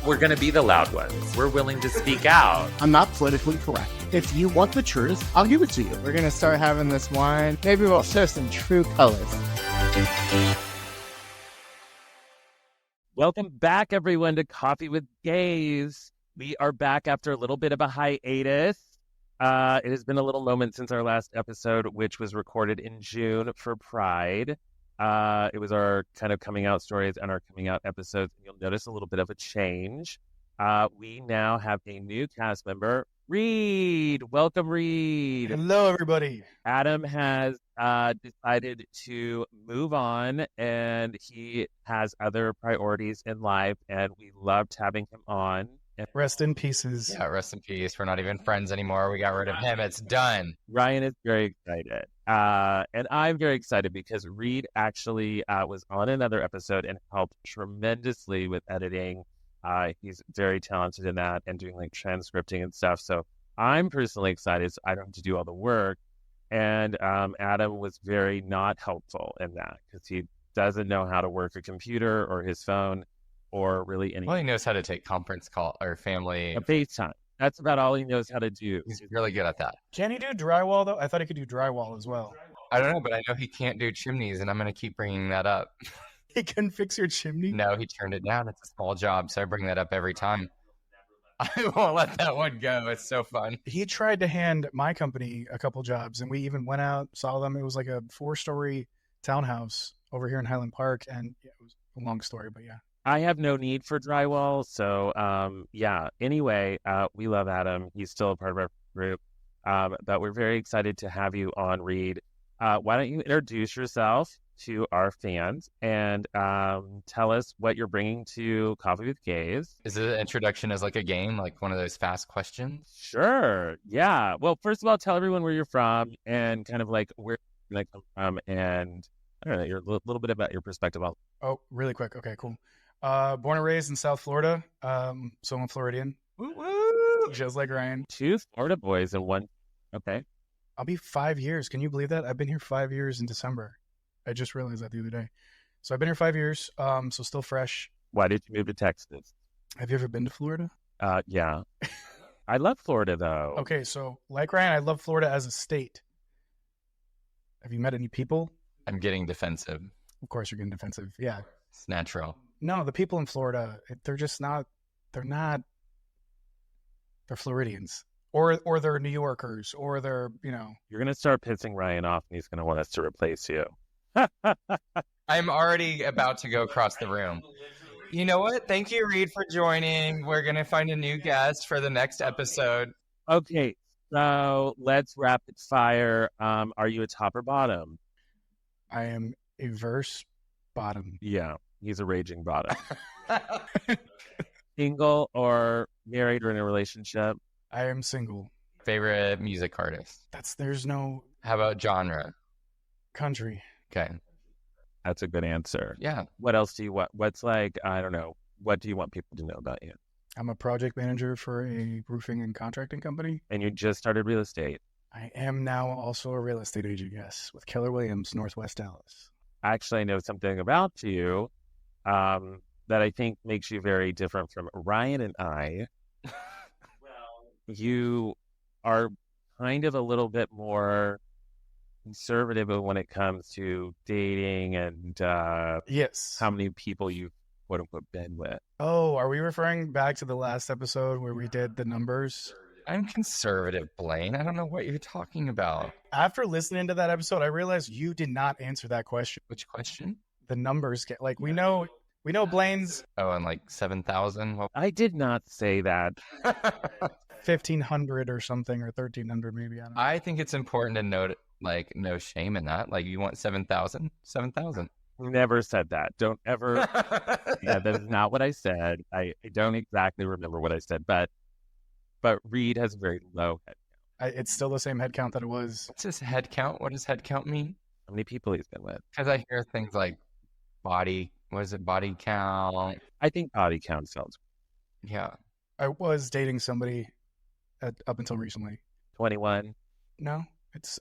We're going to be the loud ones. We're willing to speak out. I'm not politically correct. If you want the truth, I'll give it to you. We're going to start having this wine. Maybe we'll show some true colors. Welcome back, everyone, to Coffee with Gays. We are back after a little bit of a hiatus. It has been a little moment since our last episode, which was recorded in June for Pride. It was our kind of coming out stories and our coming out episodes. You'll notice a little bit of a change. We now have a new cast member, Reed. Welcome, Reed. Hello, everybody. Adam has decided to move on, and he has other priorities in life, and we loved having him on. Rest in pieces. Yeah, rest in peace. We're not even friends anymore. We got rid of him. It's done. Ryan is very excited. And I'm very excited because Reed actually was on another episode and helped tremendously with editing. He's very talented in that and doing like transcripting and stuff. So I'm personally excited, so I don't have to do all the work. And Adam was very not helpful in that because he doesn't know how to work a computer or his phone or really anything. Well, he knows how to take conference call or family. A FaceTime. That's about all he knows how to do. He's really good at that. Can he do drywall, though? I thought he could do drywall as well. I don't know, but I know he can't do chimneys, and I'm going to keep bringing that up. He can fix your chimney? No, he turned it down. It's a small job, so I bring that up every time. I won't let that one go. It's so fun. He tried to hand my company a couple jobs, and we even went out, saw them. It was like a 4-story townhouse over here in Highland Park, and yeah, it was a long story, but yeah. I have no need for drywall, so yeah. Anyway, we love Adam. He's still a part of our group, but we're very excited to have you on, Reed. Why don't you introduce yourself to our fans and tell us what you're bringing to Coffee with Gays? Is it an introduction as like a game, like one of those fast questions? Sure. Yeah. Well, first of all, tell everyone where you're from and kind of like where you come from, and I don't know, your little bit about your perspective. Oh, really quick. Okay, cool. Born and raised in South Florida, so I'm a Floridian. Woo-woo! Just like Ryan. 2 Florida boys and 1. Okay. I'll be 5 years. Can you believe that? I've been here 5 years in December. I just realized that the other day. So I've been here 5 years, so still fresh. Why did you move to Texas? Have you ever been to Florida? Yeah. I love Florida, though. Okay, so like Ryan, I love Florida as a state. Have you met any people? I'm getting defensive. Of course you're getting defensive. Yeah. It's natural. No, the people in Florida, they're just not, they're Floridians. Or they're New Yorkers, or they're, you know. You're going to start pissing Ryan off, and he's going to want us to replace you. I'm already about to go across the room. You know what? Thank you, Reed, for joining. We're going to find a new guest for the next episode. Okay, so let's rapid fire. Are you a top or bottom? I am a verse bottom. Yeah, he's a raging bottom. Single or married or in a relationship? I am single. Favorite music artist? There's no How about genre? country. Okay. That's a good answer. Yeah. What else do you want? What's like, I don't know. What do you want people to know about you? I'm a project manager for a roofing and contracting company. And you just started real estate. I am now also a real estate agent, yes, with Keller Williams, Northwest Dallas. Actually, I know something about you that I think makes you very different from Ryan and I. You are kind of a little bit more conservative when it comes to dating and Yes. how many people you've quote unquote been with. Oh, are we referring back to the last episode where we did the numbers? I'm conservative, Blaine. I don't know what you're talking about. After listening to that episode, I realized you did not answer that question. Which question? The numbers get like we know Blaine's Oh, and like 7,000? Well, I did not say that. 1,500 or something, or 1,300 maybe. I don't know. I think it's important to note, like, no shame in that. Like, you want 7,000? 7,000. Never said that. Don't ever. Yeah, that is not what I said. I don't exactly remember what I said, but Reed has a very low head. It's still the same head count that it was. What's this head count? What does head count mean? How many people he's been with? Because I hear things like body count? I think body count sounds Yeah. I was dating somebody up until recently. 21. No, it's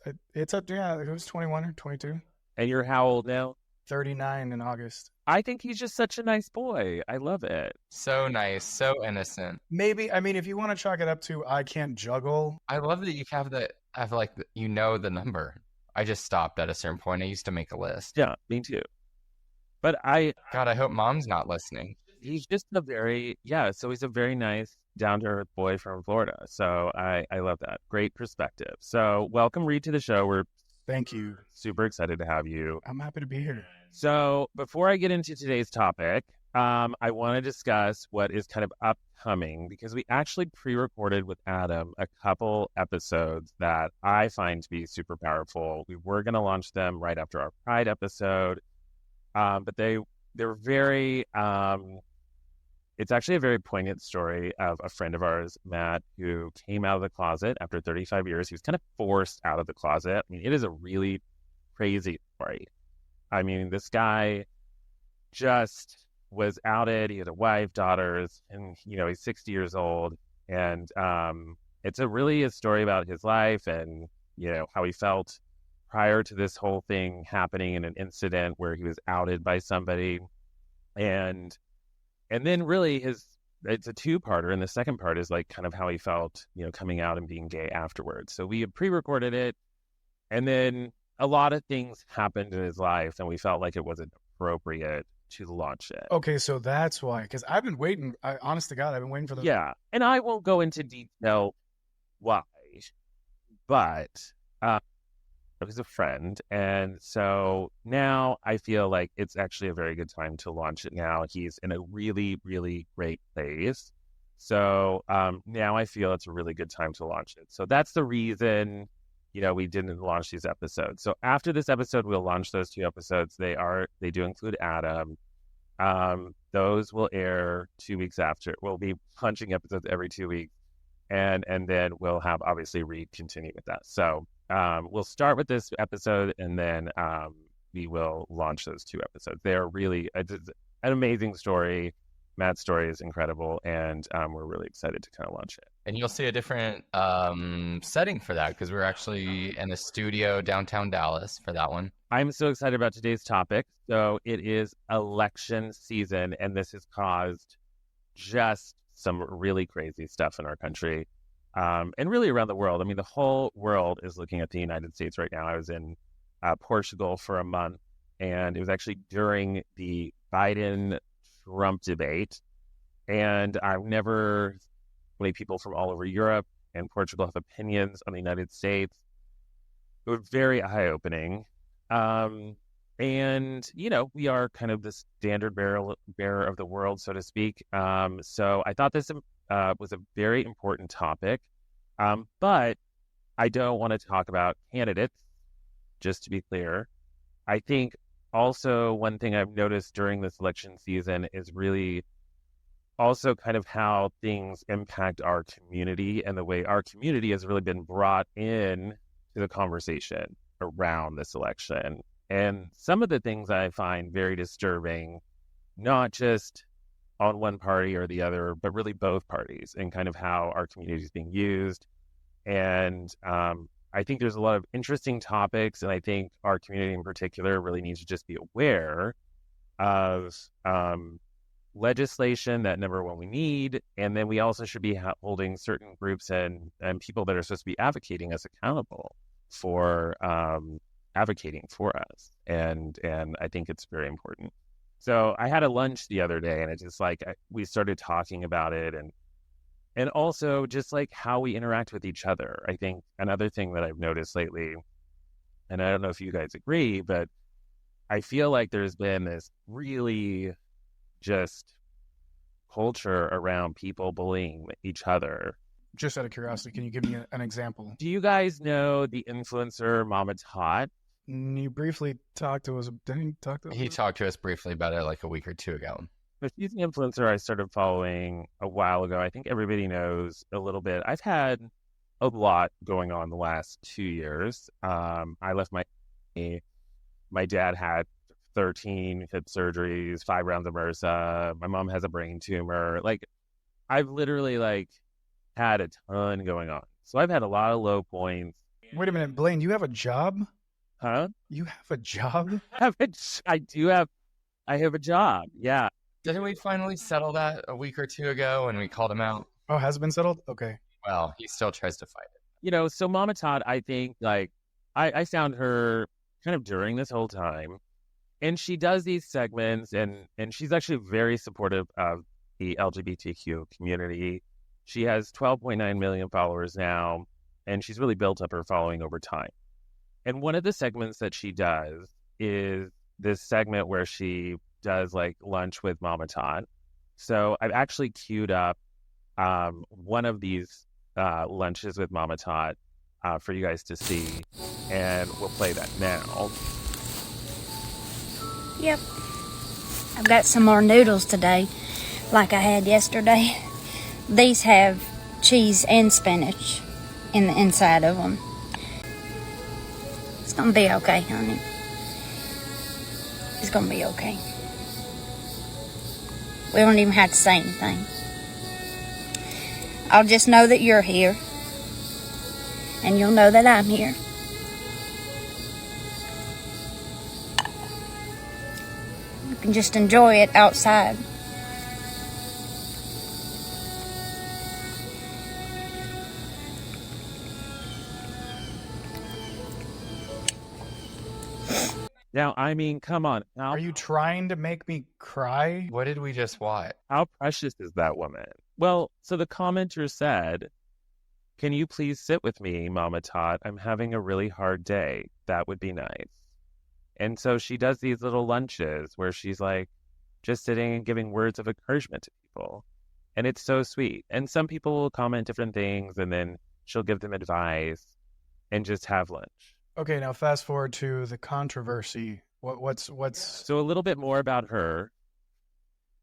up. Yeah, it was 21 or 22. And you're how old now? 39 in August. I think he's just such a nice boy. I love it. So nice, so innocent. Maybe, I mean, if you want to chalk it up to I can't juggle. I love that you have the number. I just stopped at a certain point. I used to make a list. Yeah, me too. But God, I hope mom's not listening. he's just so he's a very nice, down-to-earth boy from Florida. So I love that. Great perspective. So welcome, Reed, to the show. We're Thank you. super excited to have you. I'm happy to be here. So before I get into today's topic, I want to discuss what is kind of upcoming, because we actually pre-recorded with Adam a couple episodes that I find to be super powerful. We were going to launch them right after our Pride episode, but they're very, it's actually a very poignant story of a friend of ours, Matt, who came out of the closet after 35 years. He was kind of forced out of the closet. I mean, it is a really crazy story. I mean, this guy just was outed. He had a wife, daughters, and, he's 60 years old. And it's really a story about his life and, how he felt prior to this whole thing happening in an incident where he was outed by somebody. And then really it's a two-parter. And the second part is like kind of how he felt, coming out and being gay afterwards. So we had pre-recorded it, and then a lot of things happened in his life, and we felt like it wasn't appropriate to launch it. Okay, so that's why, because I've been waiting. Honest to God, I've been waiting for the. Yeah, and I won't go into detail why, but it was a friend, and so now I feel like it's actually a very good time to launch it now. He's in a really, really great place. So now I feel it's a really good time to launch it. So that's the reason we didn't launch these episodes. So after this episode, we'll launch those two episodes. They do include Adam. Those will air 2 weeks after. We'll be punching episodes every 2 weeks. And then we'll have, obviously, Reed continue with that. So we'll start with this episode, and then we will launch those two episodes. They are really an amazing story. Matt's story is incredible, and we're really excited to kind of launch it. And you'll see a different setting for that, because we're actually in a studio downtown Dallas for that one. I'm so excited about today's topic. So it is election season, and this has caused just some really crazy stuff in our country, and really around the world. I mean, the whole world is looking at the United States right now. I was in Portugal for a month, and it was actually during the Biden-Trump debate, and I've never many people from all over Europe and Portugal have opinions on the United States. It was very eye-opening. And, we are kind of the standard bearer of the world, so to speak. So I thought this was a very important topic. But I don't want to talk about candidates, just to be clear. I think also one thing I've noticed during this election season is really also kind of how things impact our community and the way our community has really been brought in to the conversation around this election. And some of the things I find very disturbing, not just on one party or the other, but really both parties, and kind of how our community is being used. And I think there's a lot of interesting topics, and I think our community in particular really needs to just be aware of legislation that, number one, we need, and then we also should be holding certain groups and people that are supposed to be advocating us accountable for advocating for us, and I think it's very important. So I had a lunch the other day, and it's just like we started talking about it, and also just like how we interact with each other. I think another thing that I've noticed lately, and I don't know if you guys agree, but I feel like there's been this really just culture around people bullying each other. Just out of curiosity, can you give me an example? Do you guys know the influencer Mama Tot? You briefly talked to us. Didn't he talk to us? He talked to us briefly about it like a week or two ago. But she's an influencer I started following a while ago. I think everybody knows a little bit. I've had a lot going on the last 2 years. I left my dad had 13 hip surgeries, 5 rounds of MRSA. My mom has a brain tumor. Like, I've literally had a ton going on. So I've had a lot of low points. Wait a minute, Blaine, you have a job? Huh? You have a job? I have a job. Yeah. Didn't we finally settle that a week or two ago when we called him out? Oh, has it been settled? Okay. Well, he still tries to fight it. So Mama Tot, I think, like, I found her kind of during this whole time, and she does these segments, and she's actually very supportive of the LGBTQ community. She has 12.9 million followers now, and she's really built up her following over time. And one of the segments that she does is this segment where she does like lunch with Mama Tot. So I've actually queued up one of these lunches with Mama Tot for you guys to see, and we'll play that now. Yep. I've got some more noodles today, like I had yesterday. These have cheese and spinach in the inside of them. It's gonna be okay, honey. It's gonna be okay. We don't even have to say anything. I'll just know that you're here, and you'll know that I'm here. You can just enjoy it outside. Now, I mean, come on. Are you trying to make me cry? What did we just watch? How precious is that woman? Well, so the commenter said, "Can you please sit with me, Mama Tot? I'm having a really hard day. That would be nice." And so she does these little lunches where she's like just sitting and giving words of encouragement to people. And it's so sweet. And some people will comment different things, and then she'll give them advice and just have lunch. Okay, now fast forward to the controversy. What's So a little bit more about her.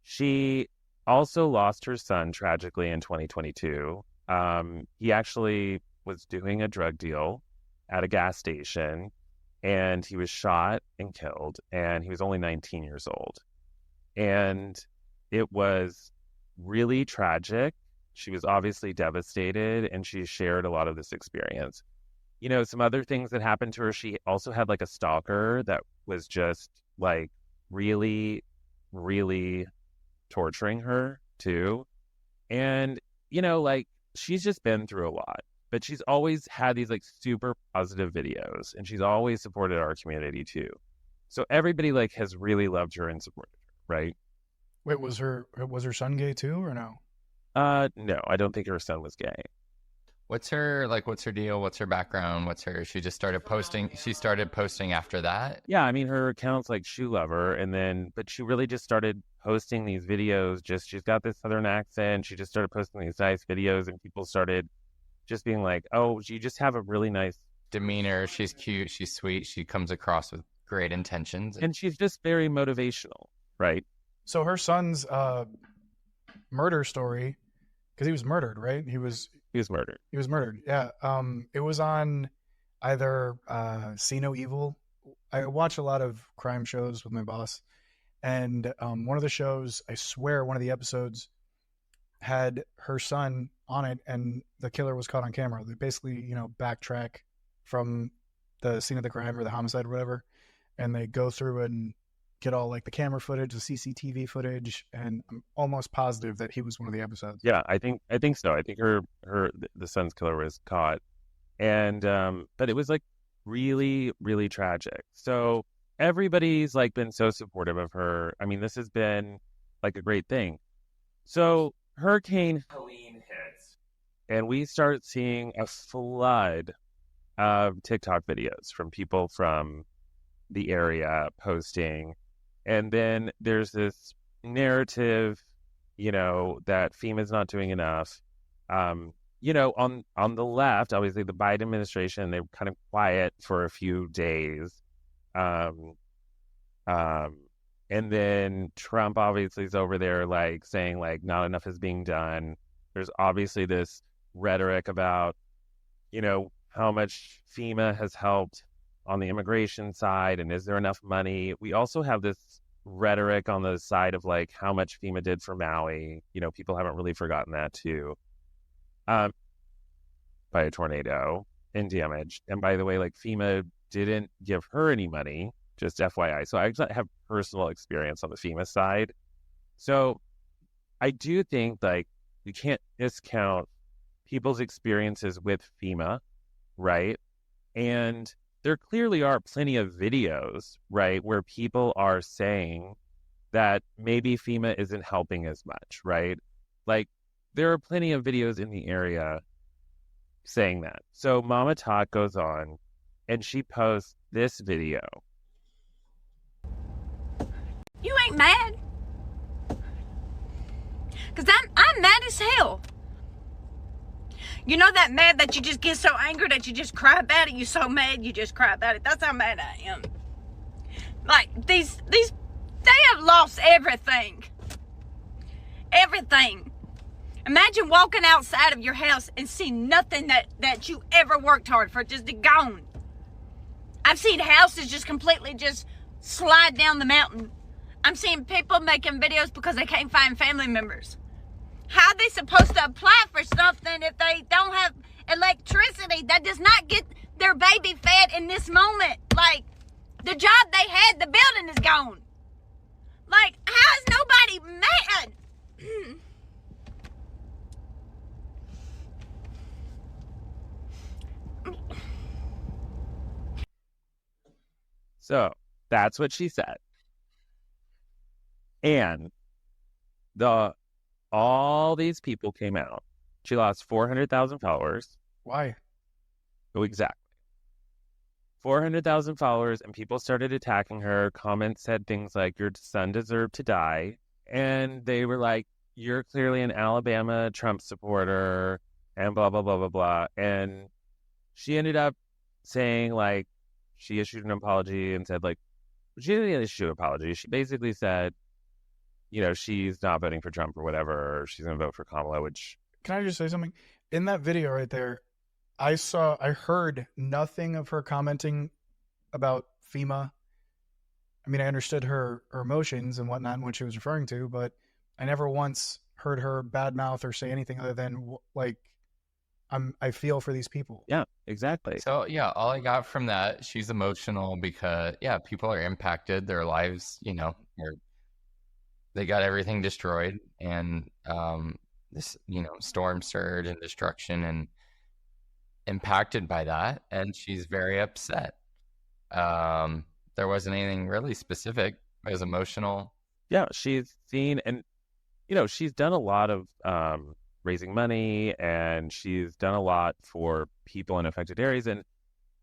She also lost her son tragically in 2022. He actually was doing a drug deal at a gas station, and he was shot and killed, and he was only 19 years old. And it was really tragic. She was obviously devastated, and she shared a lot of this experience. Some other things that happened to her, she also had like a stalker that was just like really, really torturing her too. And, like she's just been through a lot, but she's always had these like super positive videos, and she's always supported our community too. So everybody like has really loved her and supported her, right? Wait, was her son gay too, or no? No, I don't think her son was gay. What's her deal? What's her background? She just started posting. She started posting after that. Yeah, I mean, her account's like Shoe Lover, but she really just started posting these videos. She's got this Southern accent. She just started posting these nice videos, and people started just being like, "Oh, you just have a really nice demeanor. She's cute. She's sweet. She comes across with great intentions, and she's just very motivational, right?" So her son's murder story, because he was murdered, right? He was murdered. He was murdered. Yeah. It was on either See No Evil. I watch a lot of crime shows with my boss, and one of the shows, I swear, one of the episodes had her son on it, and the killer was caught on camera. They basically, backtrack from the scene of the crime or the homicide or whatever, and they go through and get all like the camera footage, the CCTV footage, and I'm almost positive that he was one of the episodes. Yeah, I think so. I think the son's killer was caught, and but it was like really, really tragic. So everybody's like been so supportive of her. I mean, this has been like a great thing. So Hurricane Helene hits, and we start seeing a flood of TikTok videos from people from the area posting. And then there's this narrative, that FEMA's not doing enough. On the left, obviously the Biden administration, they were kind of quiet for a few days. And then Trump obviously is over there like saying like not enough is being done. There's obviously this rhetoric about, how much FEMA has helped on the immigration side, and is there enough money? We also have this rhetoric on the side of like how much FEMA did for Maui. People haven't really forgotten that too. By a tornado and damage. And by the way, like FEMA didn't give her any money, just FYI. So I actually have personal experience on the FEMA side. So I do think like you can't discount people's experiences with FEMA, right? And there clearly are plenty of videos, right, where people are saying that maybe FEMA isn't helping as much, right? Like there are plenty of videos in the area saying that. So Mama Tot goes on and she posts this video. You ain't mad? Because I'm mad as hell. You know that mad that you just get so angry that you just cry about it? You're so mad you just cry about it. That's how mad I am. Like, they have lost everything. Everything. Imagine walking outside of your house and seeing nothing that you ever worked hard for just gone. I've seen houses just completely just slide down the mountain. I'm seeing people making videos because they can't find family members. How are they supposed to apply for something if they don't have electricity? That does not get their baby fed in this moment. Like, the job they had, the building is gone. Like, how is nobody mad? So that's what she said. And all these people came out. She lost 400,000 followers. Why? Oh, exactly. 400,000 followers, and people started attacking her. Comments said things like, your son deserved to die. And they were like, you're clearly an Alabama Trump supporter, and blah, blah, blah, blah, blah. And she ended up saying, like, she issued an apology and said, like, she didn't issue an apology. She basically said, you know, she's not voting for Trump or whatever, or she's going to vote for Kamala, which... Can I just say something? In that video right there, I heard nothing of her commenting about FEMA. I mean, I understood her emotions and whatnot and what she was referring to, but I never once heard her badmouth or say anything other than, like, I feel for these people. Yeah, exactly. So, yeah, all I got from that, she's emotional because, yeah, people are impacted. Their lives, you know, they got everything destroyed. And this, you know, storm surge and destruction and impacted by that. And she's very upset. There wasn't anything really specific. It was emotional. Yeah, she's seen, and, you know, she's done a lot of raising money, and she's done a lot for people in affected areas. And,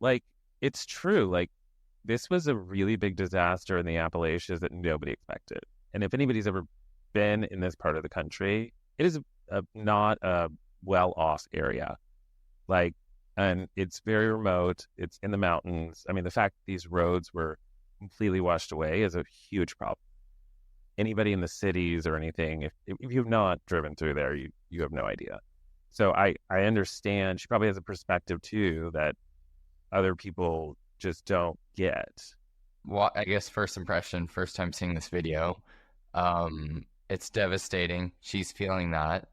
like, it's true. Like, this was a really big disaster in the Appalachians that nobody expected. And if anybody's ever been in this part of the country, it is not a well-off area. Like, and it's very remote. It's in the mountains. I mean, the fact that these roads were completely washed away is a huge problem. Anybody in the cities or anything, if you've not driven through there, you have no idea. So I understand. She probably has a perspective too that other people just don't get. Well, I guess first impression, first time seeing this video, it's devastating. She's feeling that.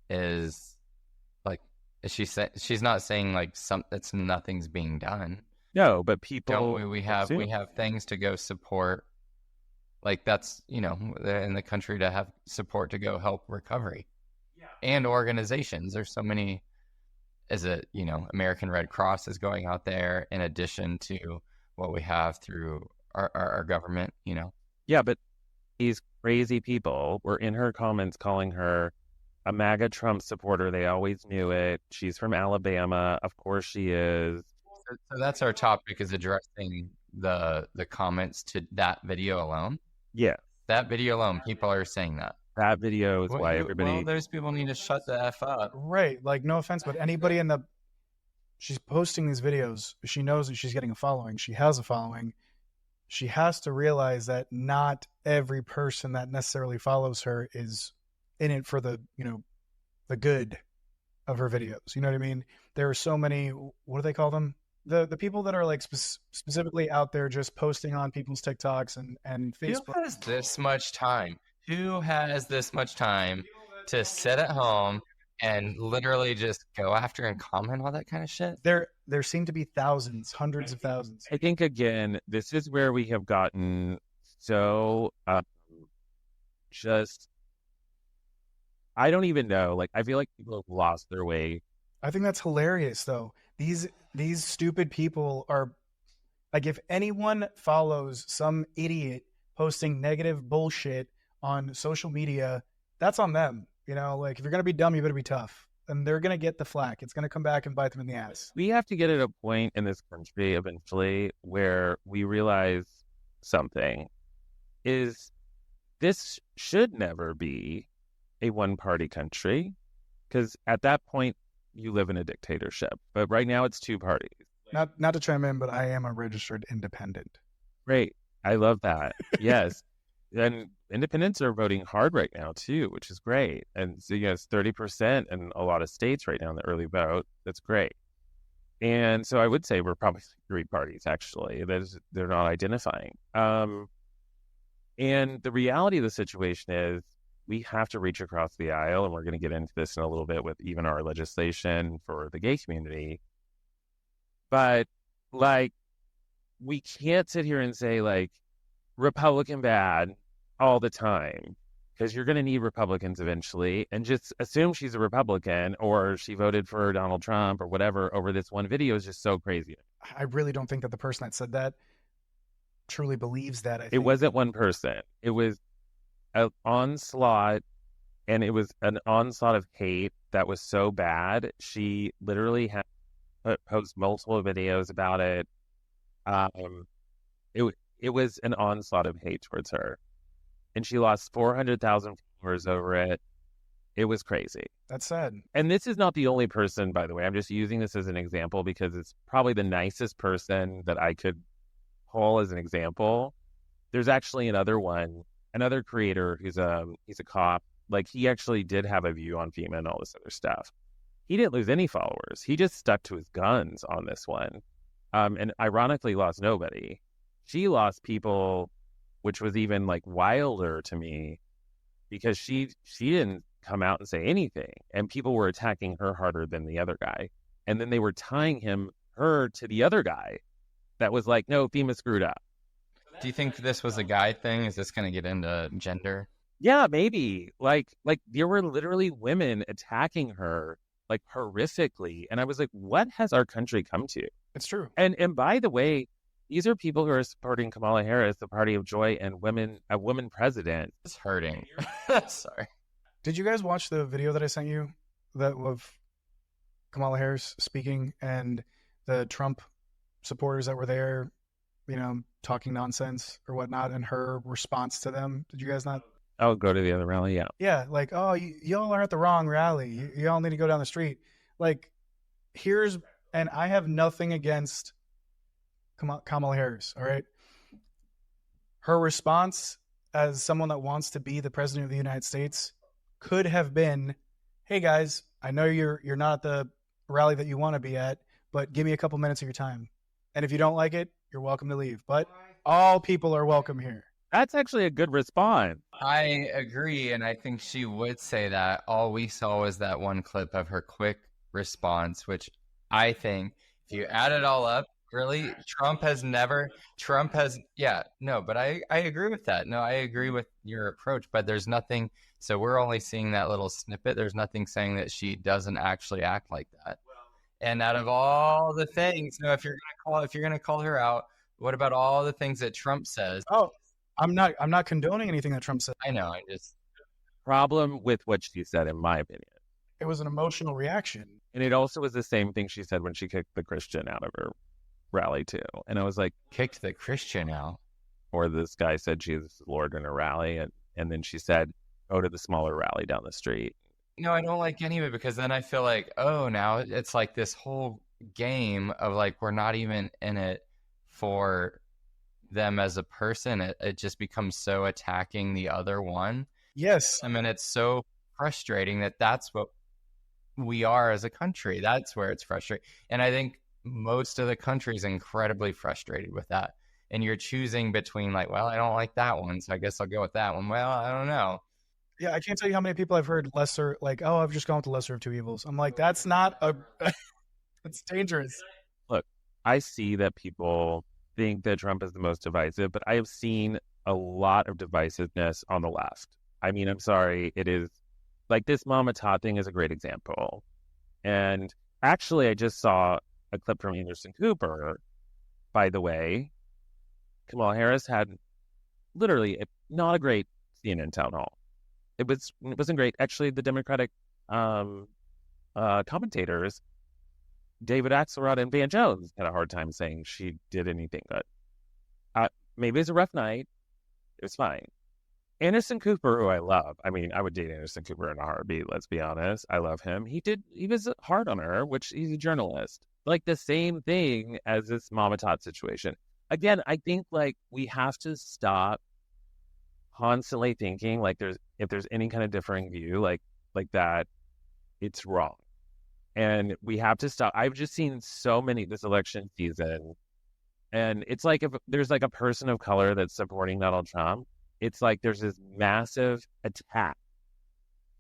Is like, she's not saying like it's nothing's being done. No, but people don't we have things to go support. Like, that's, you know, in the country to have support to go help recovery. Yeah. And organizations. There's so many, you know, American Red Cross is going out there in addition to what we have through our government, you know. Yeah, but these crazy people were in her comments calling her a MAGA Trump supporter. They always knew it. She's from Alabama. Of course she is. So that's our topic, is addressing the comments to that video alone. Yeah. That video alone, people are saying that. That video is why everybody... Well, those people need to shut the F up. Right. Like, no offense, but anybody she's posting these videos. She knows that she's getting a following. She has a following. She has to realize that not every person that necessarily follows her is in it for the, you know, the good of her videos. You know what I mean? There are so many, what do they call them? The people that are like specifically out there just posting on people's TikToks and Facebook. Who has this much time? Who has this much time to sit at home and literally just go after and comment all that kind of shit? There seem to be thousands, hundreds of thousands. I think, again, this is where we have gotten so just, I don't even know. Like, I feel like people have lost their way. I think that's hilarious, though. These stupid people are, like, if anyone follows some idiot posting negative bullshit on social media, that's on them. You know, like, if you're going to be dumb, you better be tough. And they're going to get the flack. It's going to come back and bite them in the ass. We have to get at a point in this country eventually where we realize something is this should never be a one-party country, because at that point you live in a dictatorship. But right now it's two parties. Not to chime in, but I am a registered independent. Great. I love that. Yes. And independents are voting hard right now too, which is great. And so, yes, 30% in a lot of states right now in the early vote. That's great. And so I would say we're probably three parties, actually. They're not identifying. And the reality of the situation is we have to reach across the aisle, and we're going to get into this in a little bit with even our legislation for the gay community. But, like, we can't sit here and say, like, Republican bad all the time, because you're going to need Republicans eventually, and just assume she's a Republican or she voted for Donald Trump or whatever over this one video is just so crazy. I really don't think that the person that said that truly believes that. It wasn't one person. It was an onslaught, and it was an onslaught of hate that was so bad. She literally had post multiple videos about it. It was an onslaught of hate towards her, and she lost 400,000 followers over it. It was crazy. That's sad. And this is not the only person, by the way. I'm just using this as an example because it's probably the nicest person that I could pull as an example. There's actually another creator he's a cop. Like, he actually did have a view on FEMA and all this other stuff. He didn't lose any followers. He just stuck to his guns on this one. And ironically lost nobody. She lost people, which was even, like, wilder to me, because she didn't come out and say anything, and people were attacking her harder than the other guy, and then they were tying her to the other guy that was like, no, FEMA screwed up. Do you think this was a guy thing? Is this going to get into gender? Yeah, maybe. Like there were literally women attacking her, like, horrifically, and I was like, what has our country come to? It's true. And by the way, these are people who are supporting Kamala Harris, the party of joy, and a woman president. It's hurting. Sorry. Did you guys watch the video that I sent you of Kamala Harris speaking and the Trump supporters that were there, you know, talking nonsense or whatnot, and her response to them? Did you guys not? Oh, go to the other rally? Yeah. Yeah, like, oh, y'all are at the wrong rally. Y'all need to go down the street. Like, and I have nothing against Kamala Harris, all right? Her response as someone that wants to be the president of the United States could have been, hey guys, I know you're not at the rally that you want to be at, but give me a couple minutes of your time. And if you don't like it, you're welcome to leave. But all people are welcome here. That's actually a good response. I agree, and I think she would say that. All we saw was that one clip of her quick response, which I think, if you add it all up, really, but I agree with that. No, I agree with your approach, but there's nothing, so we're only seeing that little snippet. There's nothing saying that she doesn't actually act like that. And out of all the things, if you're gonna call her out, what about all the things that Trump says? Oh, I'm not condoning anything that Trump said. I know, problem with what she said, in my opinion. It was an emotional reaction. And it also was the same thing she said when she kicked the Christian out of her rally too. And I was like, kicked the Christian out? Or this guy said Jesus is Lord in a rally, and then she said, go to the smaller rally down the street. No, I don't like any of it, because then I feel like, oh, now it's like this whole game of, like, we're not even in it for them as a person. It just becomes so attacking the other one. Yes. I mean, it's so frustrating that's what we are as a country. That's where it's frustrating. And I think most of the country is incredibly frustrated with that. And you're choosing between, like, well, I don't like that one, so I guess I'll go with that one. Well, I don't know. Yeah, I can't tell you how many people I've heard lesser, like, oh, I've just gone with the lesser of two evils. I'm like, that's not a, it's dangerous. Look, I see that people think that Trump is the most divisive, but I have seen a lot of divisiveness on the left. I mean, I'm sorry, it is like this Mama Tot thing is a great example. And actually, I just saw a clip from Anderson Cooper, by the way. Kamala Harris had literally not a great CNN town hall. It wasn't great. Actually, the Democratic commentators, David Axelrod and Van Jones, had a hard time saying she did anything good. Maybe it's a rough night. It was fine. Anderson Cooper, who I love. I mean, I would date Anderson Cooper in a heartbeat, let's be honest. I love him. He was hard on her, which he's a journalist. Like the same thing as this Mama Tot situation. Again, I think like we have to stop constantly thinking like if there's any kind of differing view like that, it's wrong. And we have to stop. I've just seen so many this election season. And it's like if there's like a person of color that's supporting Donald Trump, it's like there's this massive attack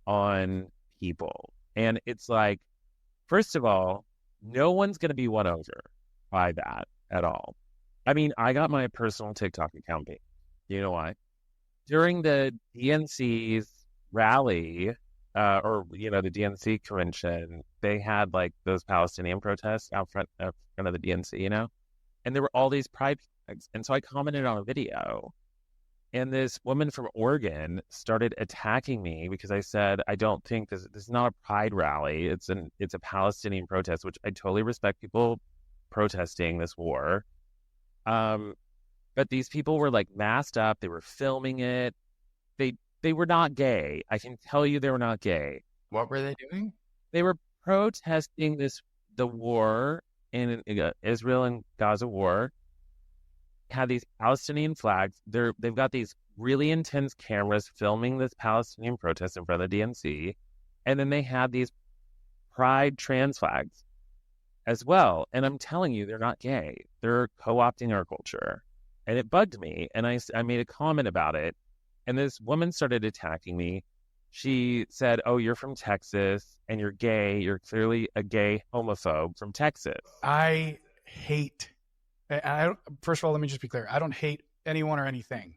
on people. And it's like, first of all, no one's going to be won over by that at all. I mean, I got my personal TikTok account banned. You know why? During the DNC's rally, the DNC convention, they had like those Palestinian protests out front of the DNC, and there were all these pride flags. And so I commented on a video, and this woman from Oregon started attacking me because I said, I don't think this is not a pride rally. It's a Palestinian protest, which I totally respect people protesting this war. But these people were like masked up. They were filming it. They were not gay. I can tell you they were not gay. What were they doing? They were protesting the war in Israel and Gaza war. Had these Palestinian flags. They've got these really intense cameras filming this Palestinian protest in front of the DNC. And then they had these pride trans flags as well. And I'm telling you, they're not gay. They're co-opting our culture. And it bugged me. And I made a comment about it. And this woman started attacking me. She said, oh, you're from Texas and you're gay. You're clearly a gay homophobe from Texas. First of all, let me just be clear. I don't hate anyone or anything,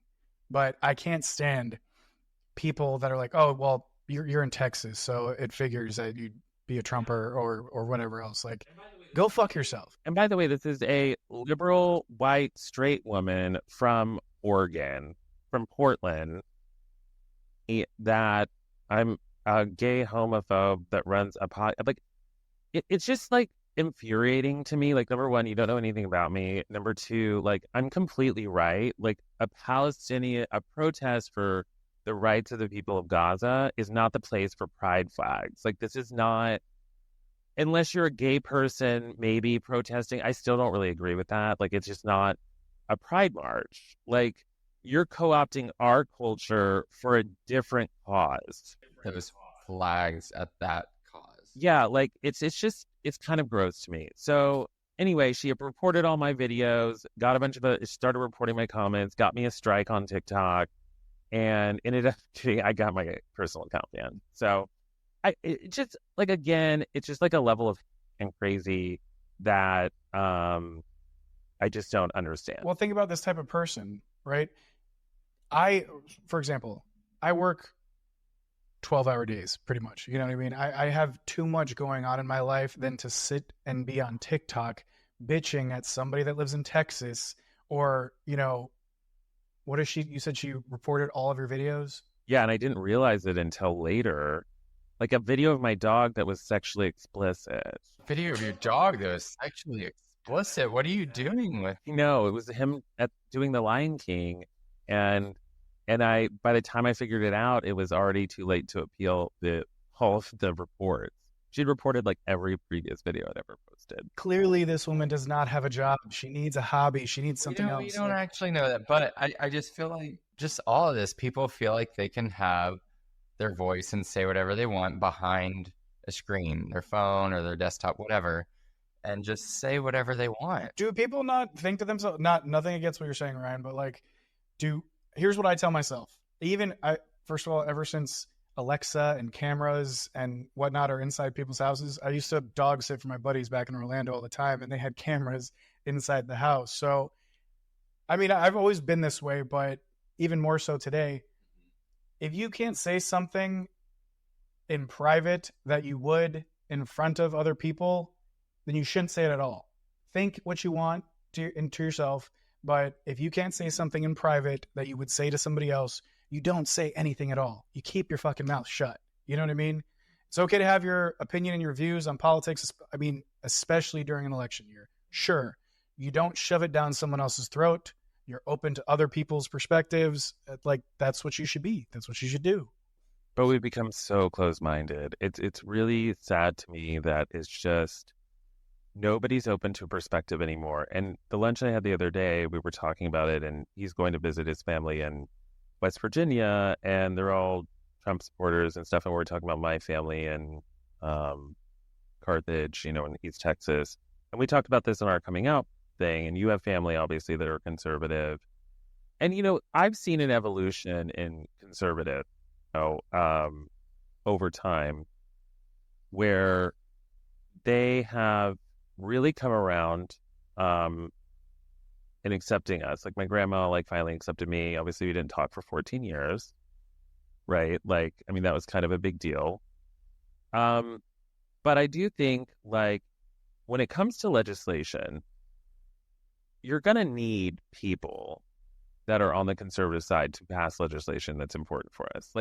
but I can't stand people that are like, oh, well, you're in Texas, so it figures that you'd be a Trumper or whatever else. Like, go fuck yourself. And by the way, this is a liberal, white, straight woman from Oregon, from Portland, that I'm a gay homophobe that runs a pod. Like, it's just like infuriating to me. Like, number one, you don't know anything about me. Number two, like, I'm completely right. Like, a protest for the rights of the people of Gaza is not the place for pride flags. Like, this is not, unless you're a gay person, maybe protesting. I still don't really agree with that. Like, it's just not a pride march. Like, you're co-opting our culture for a different cause. Those flags at that cause. Yeah, like it's kind of gross to me. So anyway, she reported all my videos, got a bunch of started reporting my comments, got me a strike on TikTok, and ended up I got my personal account banned. So it's just like a level of crazy that I just don't understand. Well, think about this type of person, right? For example, I work 12-hour days, pretty much. You know what I mean? I have too much going on in my life than to sit and be on TikTok bitching at somebody that lives in Texas or, what is she? You said she reported all of your videos? Yeah, and I didn't realize it until later. Like a video of my dog that was sexually explicit. Video of your dog that was sexually explicit? What are you doing with? No, it was him doing The Lion King. And by the time I figured it out, it was already too late to appeal all of the reports. She'd reported like every previous video I'd ever posted. Clearly, this woman does not have a job. She needs a hobby. She needs something else. You don't actually know that, but I just feel like just all of this, people feel like they can have their voice and say whatever they want behind a screen, their phone or their desktop, whatever, and just say whatever they want. Do people not think to themselves? Nothing against what you're saying, Ryan, but like, here's what I tell myself. first of all, ever since Alexa and cameras and whatnot are inside people's houses, I used to dog sit for my buddies back in Orlando all the time, and they had cameras inside the house. So, I mean, I've always been this way, but even more so today. If you can't say something in private that you would in front of other people, then you shouldn't say it at all. Think what you want to yourself, but if you can't say something in private that you would say to somebody else, you don't say anything at all. You keep your fucking mouth shut. You know what I mean? It's okay to have your opinion and your views on politics. I mean, especially during an election year. Sure, you don't shove it down someone else's throat. You're open to other people's perspectives. Like, that's what you should be. That's what you should do. But we've become so close-minded. It's really sad to me that it's just nobody's open to a perspective anymore. And the lunch I had the other day, we were talking about it, and he's going to visit his family in West Virginia, and they're all Trump supporters and stuff. And we're talking about my family and Carthage, in East Texas. And we talked about this in our coming out thing. And you have family, obviously, that are conservative. And, I've seen an evolution in conservative, over time, where they have really come around in accepting us. Like, my grandma, finally accepted me. Obviously, we didn't talk for 14 years, right? That was kind of a big deal. But I do think, when it comes to legislation, you're going to need people that are on the conservative side to pass legislation that's important for us.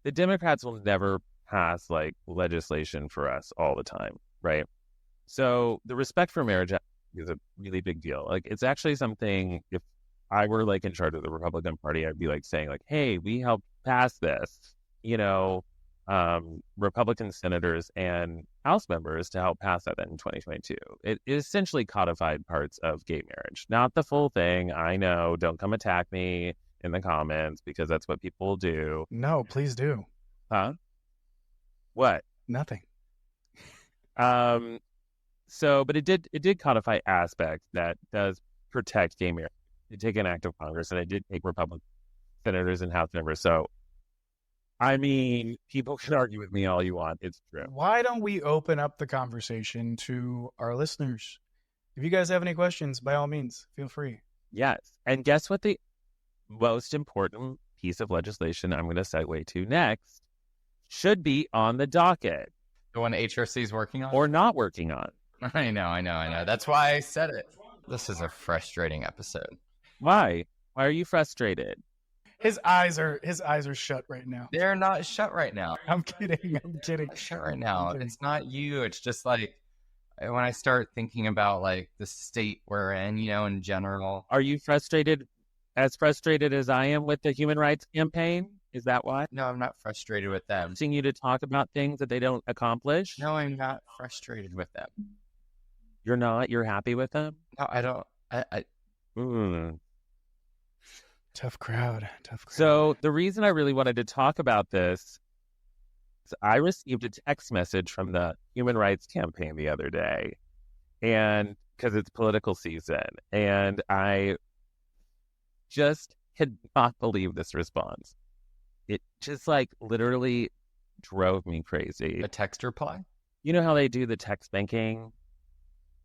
The Democrats will never pass legislation for us all the time, right? So the Respect for Marriage Act is a really big deal. It's actually something, if I were in charge of the Republican Party, I'd be saying hey, we helped pass this, Republican senators and House members to help pass that in 2022. It essentially codified parts of gay marriage, not the full thing. I know, don't come attack me in the comments, because that's what people do. No, please do. Huh? What? Nothing. But it did codify aspects that does protect gay marriage. It did take an act of Congress, and it did take Republican senators and House members. So, people can argue with me all you want. It's true. Why don't we open up the conversation to our listeners? If you guys have any questions, by all means, feel free. Yes. And guess what the most important piece of legislation I'm going to segue to next should be on the docket. The one HRC is working on? Or not working on. I know. That's why I said it. This is a frustrating episode. Why? Why are you frustrated? His eyes are shut right now. They're not shut right now. I'm kidding. Shut right now. It's not you. It's just when I start thinking about the state we're in, in general. Are you frustrated as I am with the human rights campaign? Is that why? No, I'm not frustrated with them. Asking you to talk about things that they don't accomplish? No, I'm not frustrated with them. You're not? You're happy with them? No, I don't. Tough crowd. So the reason I really wanted to talk about this is I received a text message from the Human Rights Campaign the other day, and because it's political season, and I just could not believe this response. It just literally drove me crazy. A text reply? You know how they do the text banking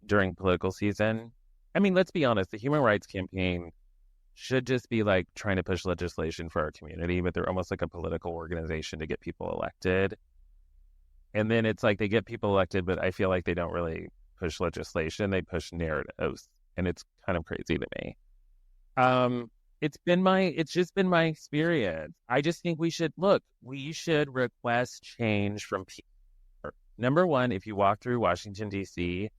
during political season? Let's be honest, the Human Rights Campaign should just be trying to push legislation for our community, but they're almost like a political organization to get people elected. And then it's they get people elected, but I feel like they don't really push legislation. They push narratives, and it's kind of crazy to me. It's just been my experience. I just think we should request change from people. Number one, if you walk through Washington, D.C.,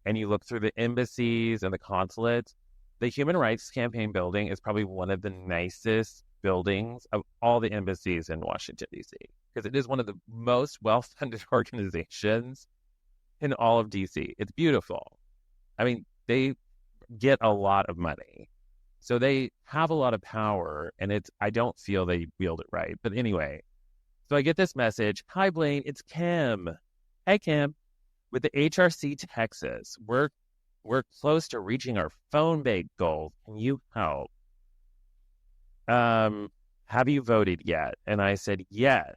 and you look through the embassies and the consulates, the Human Rights Campaign building is probably one of the nicest buildings of all the embassies in Washington, D.C., because it is one of the most well-funded organizations in all of D.C. It's beautiful. They get a lot of money. So they have a lot of power, and I don't feel they wield it right. But anyway, so I get this message. Hi, Blaine, it's Kim. Hey, Kim. With the HRC Texas, we're close to reaching our phone bank goal. Can you help? have you voted yet? And I said, yes.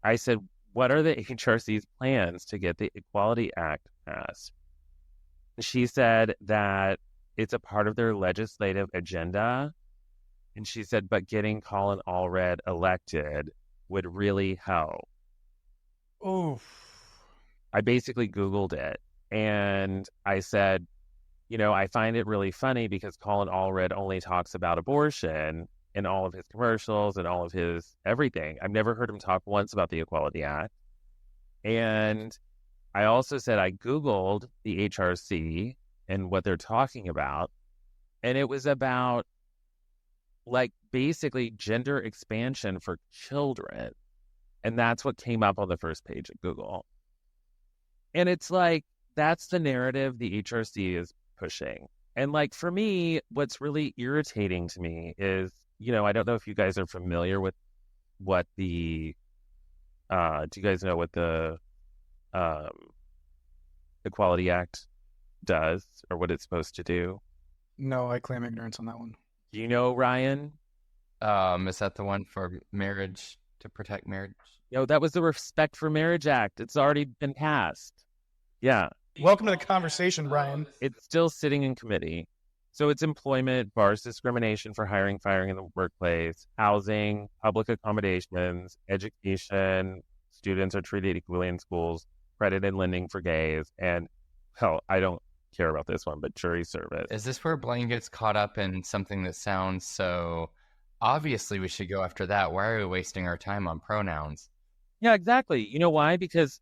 I said, what are the HRC's plans to get the Equality Act passed? She said that it's a part of their legislative agenda. And she said, but getting Colin Allred elected would really help. Oh. I basically Googled it and I said, I find it really funny because Colin Allred only talks about abortion in all of his commercials and all of his everything. I've never heard him talk once about the Equality Act. And I also said I Googled the HRC and what they're talking about. And it was about basically gender expansion for children. And that's what came up on the first page of Google. And it's that's the narrative the HRC is pushing. And for me, what's really irritating to me is, I don't know if you guys are familiar with what do you guys know what the Equality Act does or what it's supposed to do? No, I claim ignorance on that one. Do you know, Ryan? Is that the one for marriage, to protect marriage? That was the Respect for Marriage Act. It's already been passed. Yeah. Welcome to the conversation, Ryan. It's still sitting in committee. So it's employment, bars discrimination for hiring, firing in the workplace, housing, public accommodations, education, students are treated equally in schools, credit and lending for gays, and, hell, I don't care about this one, but jury service. Is this where Blaine gets caught up in something that sounds so obviously we should go after that? Why are we wasting our time on pronouns? Yeah, exactly. You know why? Because...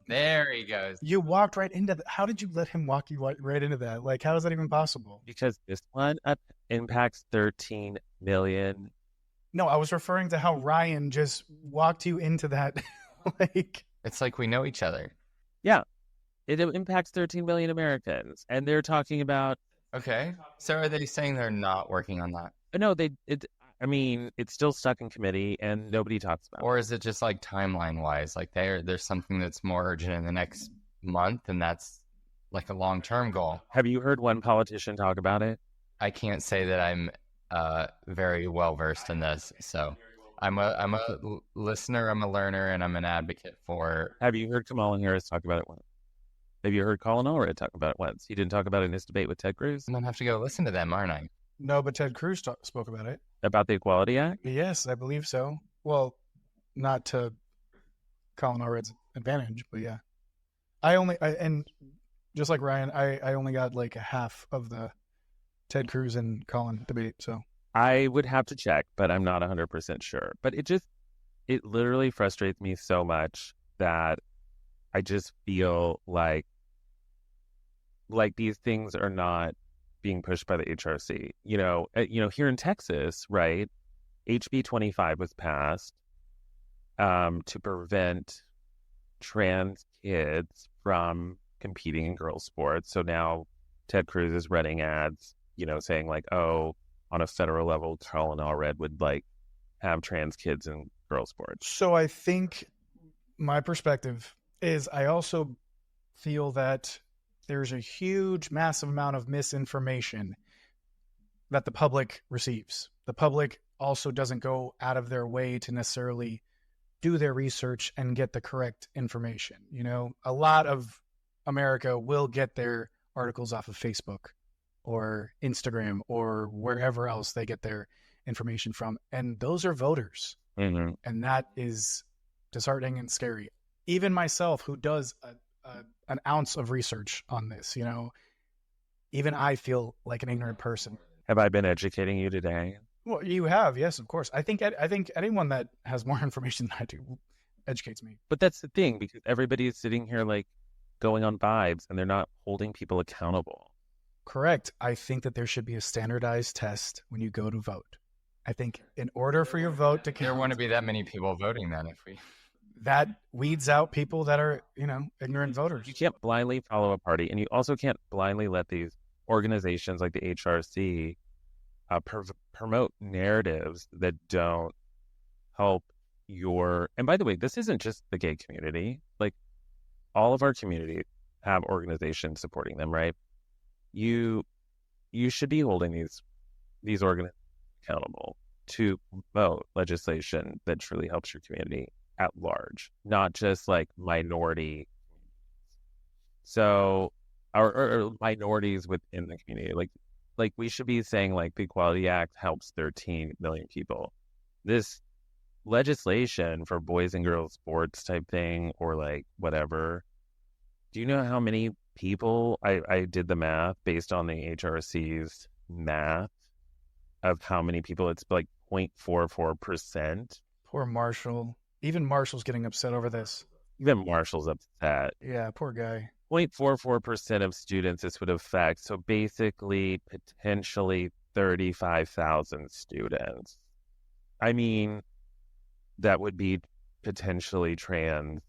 there he goes. You walked right into that. How did you let him walk you right into that? How is that even possible? Because this one impacts 13 million. No, I was referring to how Ryan just walked you into that. It's like we know each other. Yeah. It impacts 13 million Americans. And they're talking about... Okay. So are they saying they're not working on that? No, it's still stuck in committee and nobody talks about it. Or is it just timeline-wise? There's something that's more urgent in the next month and that's a long-term goal. Have you heard one politician talk about it? I can't say that I'm very well-versed in this, so... I'm a listener, I'm a learner, and I'm an advocate for... Have you heard Kamala Harris talk about it once? Have you heard Colin Allred talk about it once? He didn't talk about it in his debate with Ted Cruz? I'm going to have to go listen to them, aren't I? No, but Ted Cruz spoke about it. About the Equality Act? Yes, I believe so. Well, not to Colin Allred's advantage, but yeah. And just like Ryan, I only got a half of the Ted Cruz and Colin debate, so... I would have to check, but I'm not 100% sure. But it literally frustrates me so much that I just feel like these things are not being pushed by the HRC. Here in Texas, right, HB 25 was passed to prevent trans kids from competing in girls' sports. So now Ted Cruz is running ads, saying on a federal level, Colin Allred would have trans kids in girls' sports. So I think my perspective is I also feel that there's a huge, massive amount of misinformation that the public receives. The public also doesn't go out of their way to necessarily do their research and get the correct information. A lot of America will get their articles off of Facebook or Instagram or wherever else they get their information from. And those are voters. Mm-hmm. And that is disheartening and scary. Even myself, who does an ounce of research on this, even I feel like an ignorant person. Have I been educating you today? Well, you have, yes, of course. I think anyone that has more information than I do educates me. But that's the thing, because everybody is sitting here going on vibes and they're not holding people accountable. Correct. I think that there should be a standardized test when you go to vote. I think in order for your vote to count... There wouldn't be that many people voting then if we... That weeds out people that are, ignorant voters. You can't blindly follow a party, and you also can't blindly let these organizations like the HRC promote narratives that don't help your... And by the way, this isn't just the gay community. All of our communities have organizations supporting them, right? You should be holding these organizations accountable. to promote legislation that truly helps your community at large, not just like minority. So, or minorities within the community. Like we should be saying like the Equality Act helps 13 million people. This legislation for boys and girls sports type thing or like whatever. Do you know how many people, I did the math based on the HRC's math of how many people, it's like 0.44%. Poor Marshall. Even Marshall's getting upset over this. Even Marshall's upset. Yeah, poor guy. 0.44% of students this would affect. So basically, potentially 35,000 students. I mean, that would be potentially trans,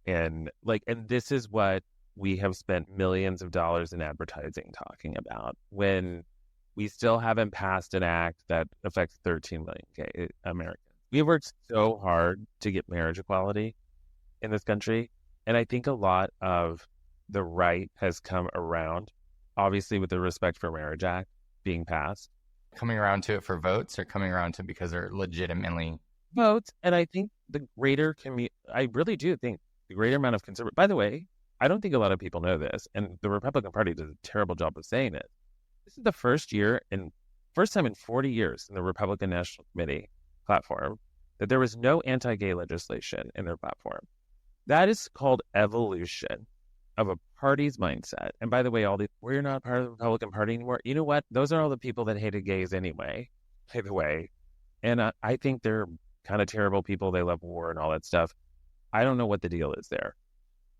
and this is what we have spent millions of dollars in advertising talking about when we still haven't passed an act that affects 13 million gay Americans. We have worked so hard to get marriage equality in this country. And I think a lot of the right has come around, obviously with the Respect for Marriage Act being passed. Coming around to it for votes or coming around to it because they're legitimately votes. And I think the greater I really do think the greater amount of conservative, by the way, I don't think a lot of people know this, and the Republican Party does a terrible job of saying it. This is the first time in 40 years in the Republican National Committee platform that there was no anti-gay legislation in their platform. That is called evolution of a party's mindset. And by the way, we're not part of the Republican Party anymore. You know what? Those are all the people that hated gays anyway, by the way. And I think they're kind of terrible people. They love war and all that stuff. I don't know what the deal is there.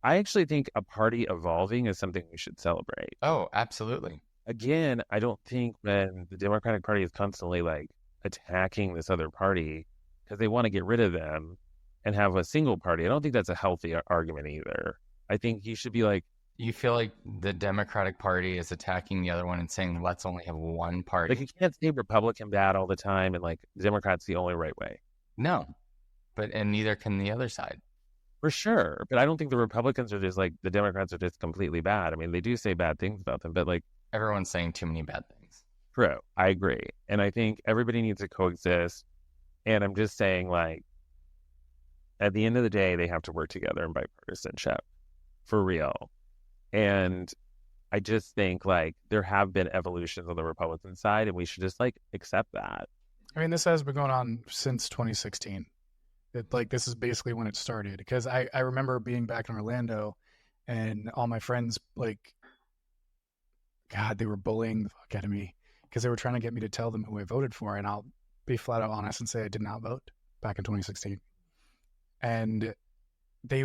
I actually think a party evolving is something we should celebrate. Oh, absolutely. Again, I don't think when the Democratic Party is constantly like attacking this other party because they want to get rid of them and have a single party, I don't think that's a healthy argument either. I think you should be like... You feel like the Democratic Party is attacking the other one and saying, let's only have one party. Like you can't say Republican bad all the time and like Democrats the only right way. No, and neither can the other side. For sure. But I don't think the Republicans are just like, the Democrats are just completely bad. I mean, they do say bad things about them, but like... Everyone's saying too many bad things. True. I agree. And I think everybody needs to coexist. And I'm just saying like, at the end of the day, they have to work together in bipartisanship. For real. And I just think like there have been evolutions on the Republican side and we should just like accept that. I mean, this has been going on since 2016. This is basically when it started, because I remember being back in Orlando and all my friends, they were bullying the fuck out of me because they were trying to get me to tell them who I voted for. And I'll be flat out honest and say I did not vote back in 2016. And they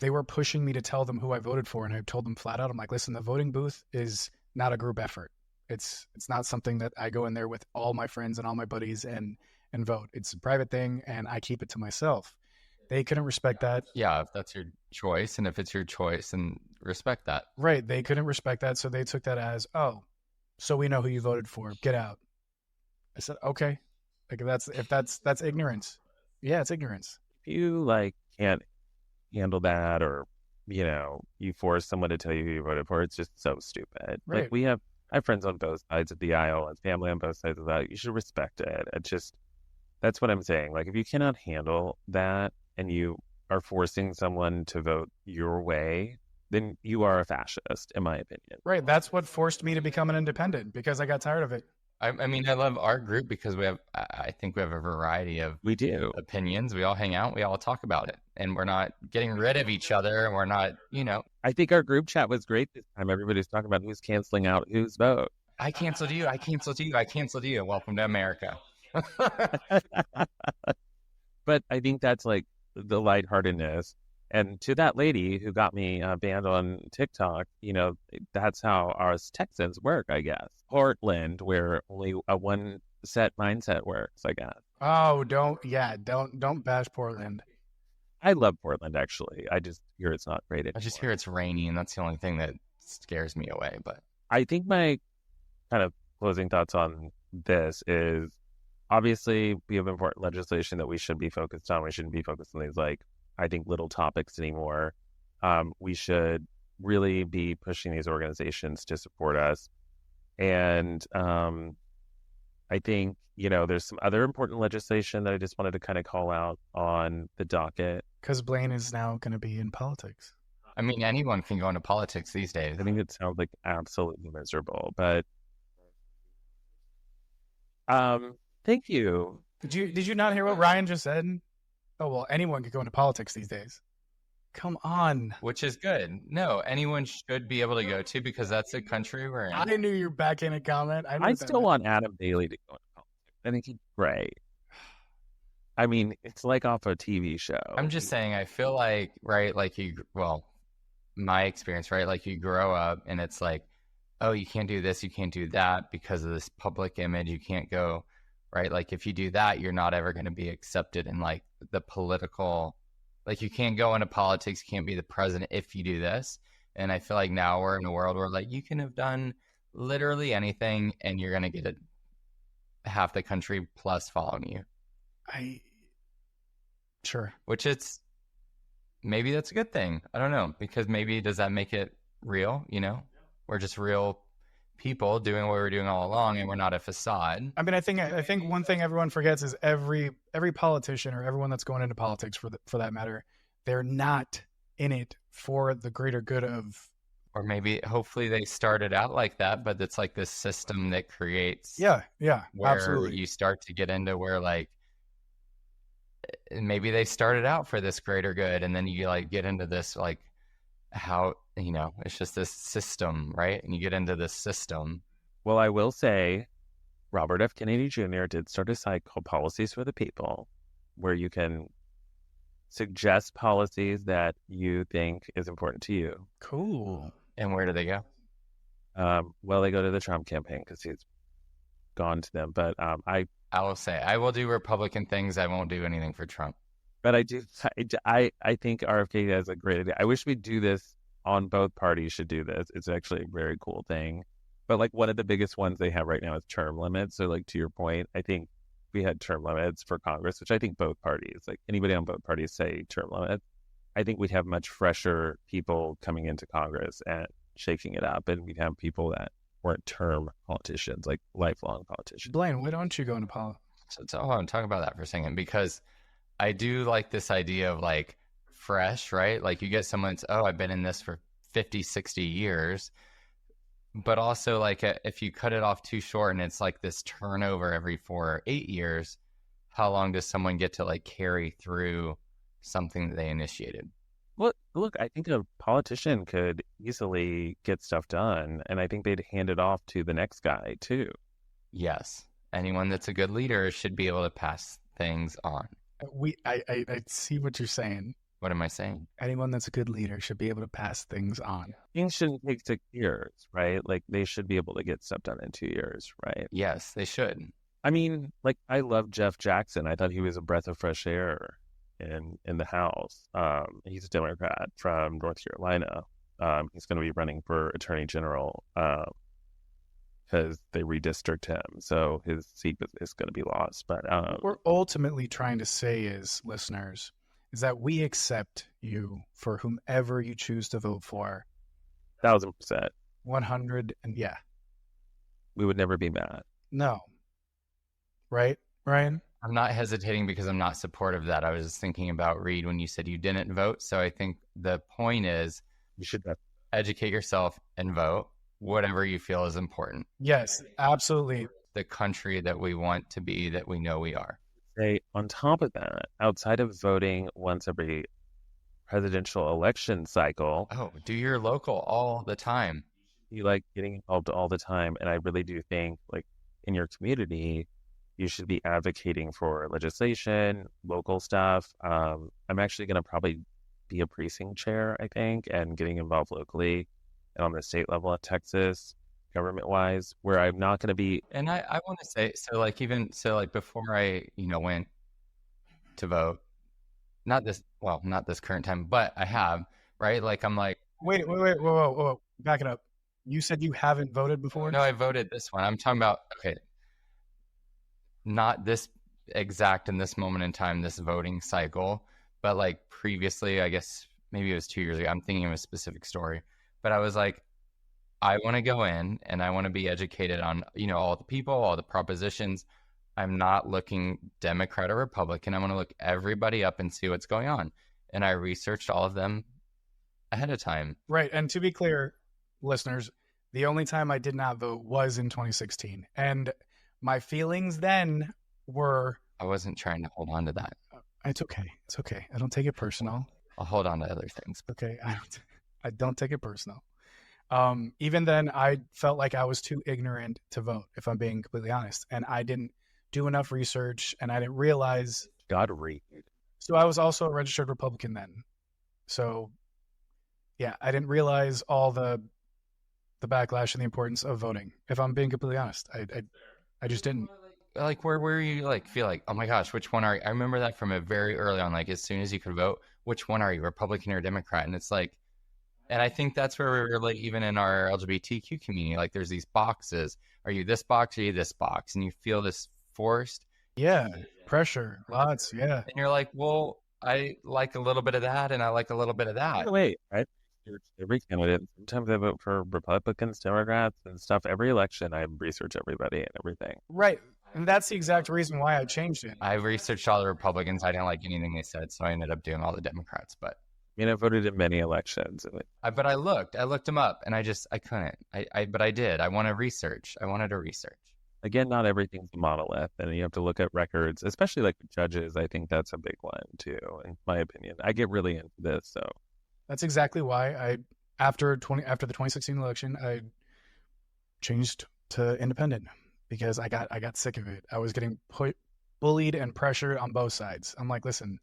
were pushing me to tell them who I voted for. And I told them flat out, I'm like, listen, the voting booth is not a group effort. It's not something that I go in there with all my friends and all my buddies and vote. It's a private thing, and I keep it to myself. They couldn't respect that. Yeah, if that's your choice, and if it's your choice, then respect that. Right. They couldn't respect that, so they took that as, oh, so we know who you voted for. Get out. I said, okay. Like if that's ignorance. Yeah, it's ignorance. If you can't handle that, or you force someone to tell you who you voted for, it's just so stupid. Right. I have friends on both sides of the aisle and family on both sides of the aisle. You should respect it. That's what I'm saying. Like, if you cannot handle that and you are forcing someone to vote your way, then you are a fascist, in my opinion. Right. That's what forced me to become an independent, because I got tired of it. I mean, I love our group because I think we have a variety of opinions. We all hang out. We all talk about it. And we're not getting rid of each other. And we're not, I think our group chat was great this time. Everybody's talking about who's canceling out whose vote. I canceled you. I canceled you. I canceled you. Welcome to America. But I think that's like the lightheartedness. And to that lady who got me banned on TikTok, that's how us Texans work, I guess. Portland, where only a one set mindset works, I guess. Oh, don't bash Portland. I love Portland, actually. I just hear it's not great anymore. I just hear it's rainy, and that's the only thing that scares me away. But I think my kind of closing thoughts on this is, obviously, we have important legislation that we should be focused on. We shouldn't be focused on these, I think, little topics anymore. We should really be pushing these organizations to support us. And I think, there's some other important legislation that I just wanted to kind of call out on the docket. Because Blaine is now going to be in politics. I mean, anyone can go into politics these days. I think it sounds like absolutely miserable, but thank you. Did you not hear what Ryan just said? Oh, well, anyone could go into politics these days. Come on. Which is good. No, anyone should be able to go to, because that's a country we're in. I knew your backhanded comment. I still want Adam Bailey to go into politics. I think he's great. I mean, it's like off a TV show. I'm just saying, I feel like, right, like my experience, right, like you grow up and it's like, oh, you can't do this, you can't do that because of this public image, you can't go, right? Like if you do that, you're not ever going to be accepted in like the political, like you can't go into politics, you can't be the president if you do this. And I feel like now we're in a world where like you can have done literally anything and you're going to get half the country plus following you. Sure. Which maybe that's a good thing. I don't know, because maybe does that make it real? We're just real people doing what we're doing all along, and we're not a facade. I mean, I think one thing everyone forgets is every politician or everyone that's going into politics for that matter, they're not in it for the greater good of. Or maybe, hopefully, they started out like that, but it's like this system that creates. Yeah, where absolutely. You start to get into where like maybe they started out for this greater good, and then you like get into this like how it's just this system, right? And you get into this system. Well, I will say Robert F. Kennedy Jr. did start a site called Policies for the People, where you can suggest policies that you think is important to you. Cool. And where do they go? Well, they go to the Trump campaign because he's gone to them. But I will say I will do Republican things. I won't do anything for Trump. But I think RFK has a great idea. I wish we'd do this on both parties should do this. It's actually a very cool thing. But like one of the biggest ones they have right now is term limits. So like to your point, I think we had term limits for Congress, which I think both parties, like anybody on both parties say term limits. I think we'd have much fresher people coming into Congress and shaking it up. And we'd have people that weren't term politicians, like lifelong politicians. Blaine, why don't you go into politics? So hold on, talk about that for a second, because I do like this idea of like fresh, right? Like you get someone that's, oh, I've been in this for 50, 60 years. But also like if you cut it off too short and it's like this turnover every 4 or 8 years, how long does someone get to like carry through something that they initiated? Well, look, I think a politician could easily get stuff done, and I think they'd hand it off to the next guy too. Yes. Anyone that's a good leader should be able to pass things on. I see what you're saying. What am I saying? Anyone that's a good leader should be able to pass things on. Things shouldn't take 6 years, right? Like they should be able to get stuff done in 2 years, right? Yes, they should. I mean, like I love Jeff Jackson. I thought he was a breath of fresh air in the House. He's a Democrat from North Carolina. He's going to be running for Attorney General because they redistrict him, so his seat is going to be lost. But what we're ultimately trying to say is, listeners, is that we accept you for whomever you choose to vote for. 1,000%. 100, and yeah. We would never be mad. No. Right, Ryan? I'm not hesitating because I'm not supportive of that. I was just thinking about Reed when you said you didn't vote. So I think the point is you should educate yourself and vote whatever you feel is important. Yes, absolutely. The country that we want to be, that we know we are. On top of that, outside of voting once every presidential election cycle. Oh, do your local all the time. You like getting involved all the time. And I really do think like in your community, you should be advocating for legislation, local stuff. I'm actually going to probably be a precinct chair, I think, and getting involved locally and on the state level at Texas, government-wise, where I'm not going to be. And I want to say, so like before I, went to vote, not this current time, but I have, right? Like I'm like, wait, whoa, back it up. You said you haven't voted before? No, I voted this one. I'm talking about, okay, not this exact in this moment in time, this voting cycle, but like previously, I guess maybe it was 2 years ago. I'm thinking of a specific story, but I was like, I want to go in and I want to be educated on, all the people, all the propositions. I'm not looking Democrat or Republican. I want to look everybody up and see what's going on. And I researched all of them ahead of time. Right. And to be clear, listeners, the only time I did not vote was in 2016. And my feelings then were... I wasn't trying to hold on to that. It's okay. It's okay. I don't take it personal. I'll hold on to other things. Okay. I don't take it personal. Even then, I felt like I was too ignorant to vote, if I'm being completely honest. And I didn't do enough research, and I didn't realize... God read. So I was also a registered Republican then. So, yeah, I didn't realize all the backlash and the importance of voting. If I'm being completely honest, I just didn't. Like, where you feel like, oh my gosh, which one are you? I remember that from a very early on, like as soon as you could vote, which one are you, Republican or Democrat? And it's like, and I think that's where we're like, even in our LGBTQ community, like there's these boxes. Are you this box? Or are you this box? And you feel this forced. Yeah. Pressure. Lots. Yeah. And you're like, well, I like a little bit of that and I like a little bit of that. Wait, right? Every candidate. Sometimes I vote for Republicans, Democrats, and stuff. Every election, I research everybody and everything. Right. And that's the exact reason why I changed it. I researched all the Republicans. I didn't like anything they said, so I ended up doing all the Democrats. But I mean, I voted in many elections. But I looked them up, and I couldn't. But I did. I wanted to research. Again, not everything's a monolith, and you have to look at records, especially like judges. I think that's a big one too, in my opinion. I get really into this, so that's exactly why after the 2016 election, I changed to independent because I got sick of it. I was getting bullied and pressured on both sides. I'm like, listen,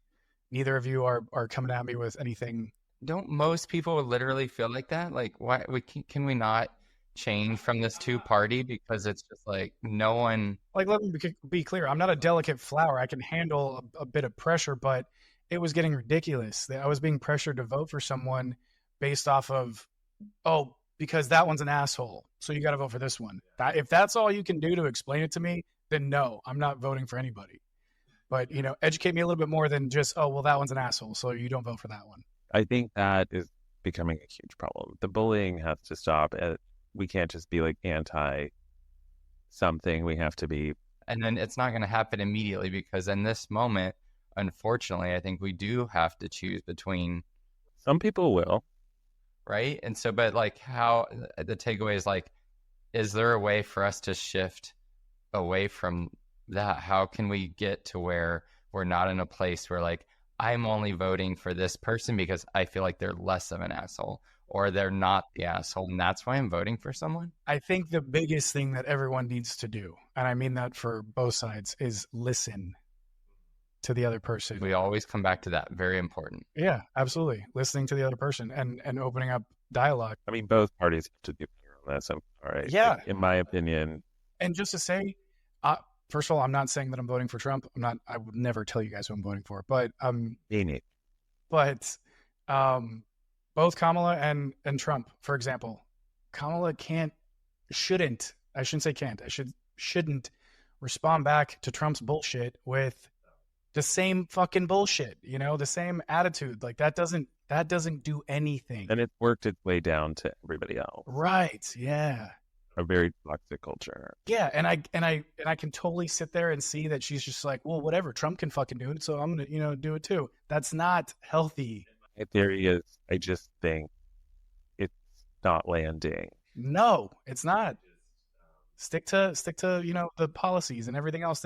neither of you are coming at me with anything. Don't most people literally feel like that? Like, why can we not change from this two-party? Because it's just like no one... Like, let me be clear. I'm not a delicate flower. I can handle a bit of pressure, but it was getting ridiculous. I was being pressured to vote for someone based off of, because that one's an asshole, so you got to vote for this one. If that's all you can do to explain it to me, then no, I'm not voting for anybody. But, educate me a little bit more than just, that one's an asshole, so you don't vote for that one. I think that is becoming a huge problem. The bullying has to stop. We can't just be like anti something. We have to be. And then it's not going to happen immediately because in this moment, unfortunately, I think we do have to choose between. Some people will. Right. And so, but like how the takeaway is like, is there a way for us to shift away from that? How can we get to where we're not in a place where like, I'm only voting for this person because I feel like they're less of an asshole or they're not the asshole, and that's why I'm voting for someone? I think the biggest thing that everyone needs to do, and I mean that for both sides, is listen to the other person. We always come back to that. Very important. Yeah, absolutely. Listening to the other person and opening up dialogue. I mean, both parties have to do better on this. All right. Yeah. In my opinion. And just to say, first of all, I'm not saying that I'm voting for Trump. I would never tell you guys who I'm voting for, but both Kamala and Trump, for example, Kamala shouldn't respond back to Trump's bullshit with the same fucking bullshit, the same attitude. Like that doesn't do anything. And it worked its way down to everybody else. Right. Yeah. A very toxic culture. Yeah, and I can totally sit there and see that she's just like, well, whatever, Trump can fucking do it, so I'm gonna, do it too. That's not healthy. My theory is, I just think it's not landing. No, it's not. Stick to the policies and everything else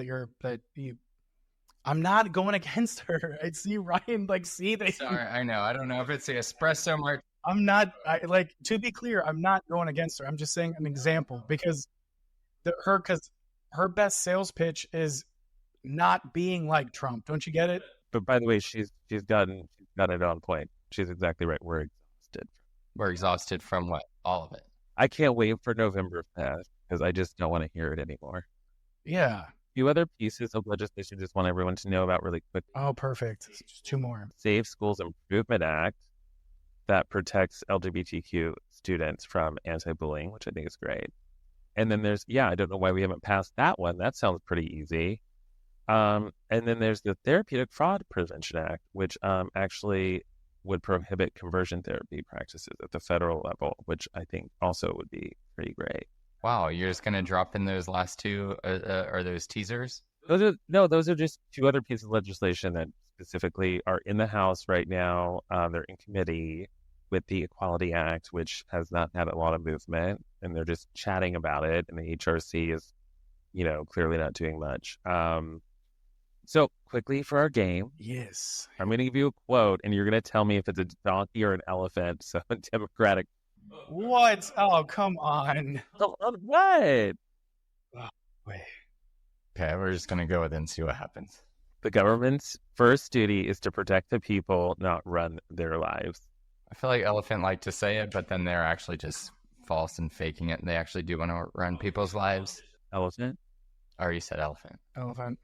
I'm not going against her. I see Ryan see that. Sorry, I know. I don't know if it's the espresso mark. I'm not, to be clear, I'm not going against her. I'm just saying an example because her best sales pitch is not being like Trump. Don't you get it? But by the way, she's got it on point. She's exactly right. We're exhausted. We're exhausted from what? All of it. I can't wait for November 5th because I just don't want to hear it anymore. Yeah. A few other pieces of legislation just want everyone to know about really quick. Oh, perfect. Just two more. Safe Schools Improvement Act that protects LGBTQ students from anti-bullying, which I think is great. And then there's, I don't know why we haven't passed that one. That sounds pretty easy. And then there's the Therapeutic Fraud Prevention Act, which actually would prohibit conversion therapy practices at the federal level, which I think also would be pretty great. Wow, you're just going to drop in those last two, are those teasers? Those are just two other pieces of legislation that specifically are in the House right now. They're in committee with the Equality Act, which has not had a lot of movement, and they're just chatting about it, and the HRC is, clearly not doing much. So quickly for our game. Yes. I'm going to give you a quote, and you're going to tell me if it's a donkey or an elephant. So Democratic. What? Oh, come on. What? Oh, wait. Okay, we're just going to go with it and see what happens. The government's first duty is to protect the people, not run their lives. I feel like elephant like to say it, but then they're actually just false and faking it, and they actually do want to run people's lives. Elephant? I already said elephant. Elephant.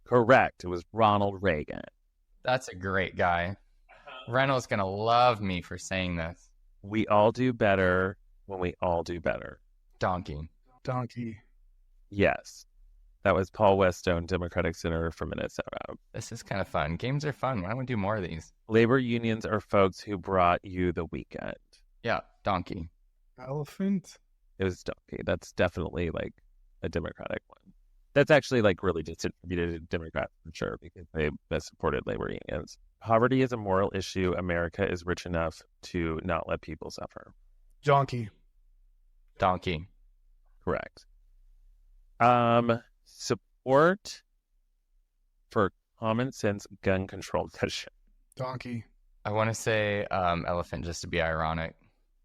Correct. It was Ronald Reagan. That's a great guy. Reynolds going to love me for saying this. We all do better when we all do better. Donkey. Donkey. Yes. That was Paul Westone, Democratic Senator from Minnesota. This is kind of fun. Games are fun. Why don't we do more of these? Labor unions are folks who brought you the weekend. Yeah, donkey. Elephant. It was donkey. That's definitely like a Democratic one. That's actually like really distributed to Democrats for sure, because they best supported labor unions. Poverty is a moral issue. America is rich enough to not let people suffer. Donkey. Donkey. Correct. Support for common sense gun control measures. Donkey. I want to say elephant just to be ironic.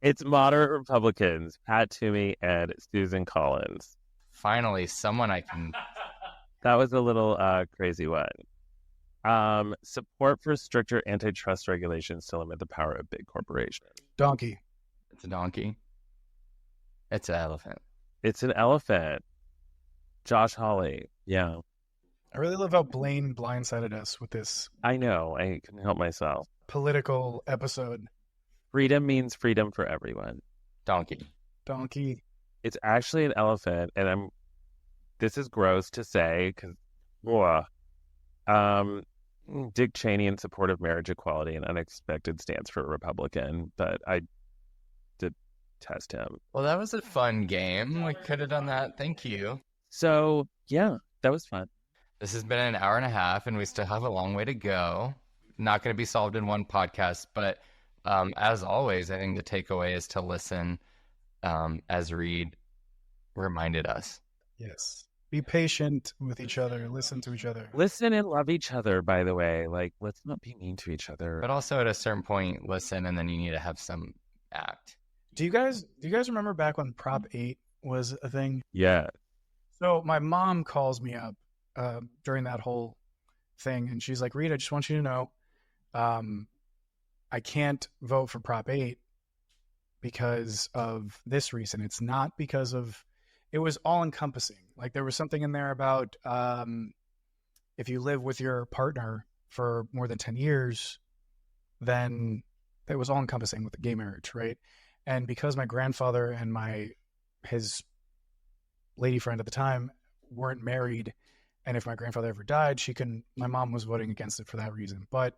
It's moderate Republicans, Pat Toomey and Susan Collins. Finally, someone I can... That was a little crazy one. Support for stricter antitrust regulations to limit the power of big corporations. Donkey. It's a donkey. It's an elephant. It's an elephant. Josh Hawley. Yeah. I really love how Blaine blindsided us with this. I know. I couldn't help myself. Political episode. Freedom means freedom for everyone. Donkey. Donkey. It's actually an elephant, and this is gross to say because, Dick Cheney in support of marriage equality, an unexpected stance for a Republican, but I detest him. Well, that was a fun game. We could have done that. Thank you. So, yeah, that was fun. This has been an hour and a half, and we still have a long way to go. Not going to be solved in one podcast, but as always, I think the takeaway is to listen, as Reed reminded us. Yes. Be patient with each other. Listen to each other. Listen and love each other, by the way. Like, let's not be mean to each other. But also at a certain point, listen, and then you need to have some act. Do you guys remember back when Prop 8 was a thing? Yeah. So my mom calls me up during that whole thing, and she's like, Reed, I just want you to know, I can't vote for Prop 8 because of this reason. It's not because of, it was all encompassing. Like there was something in there about if you live with your partner for more than 10 years, then it was all encompassing with the gay marriage, right? And because my grandfather and his lady friend at the time weren't married, and if my grandfather ever died, my mom was voting against it for that reason. But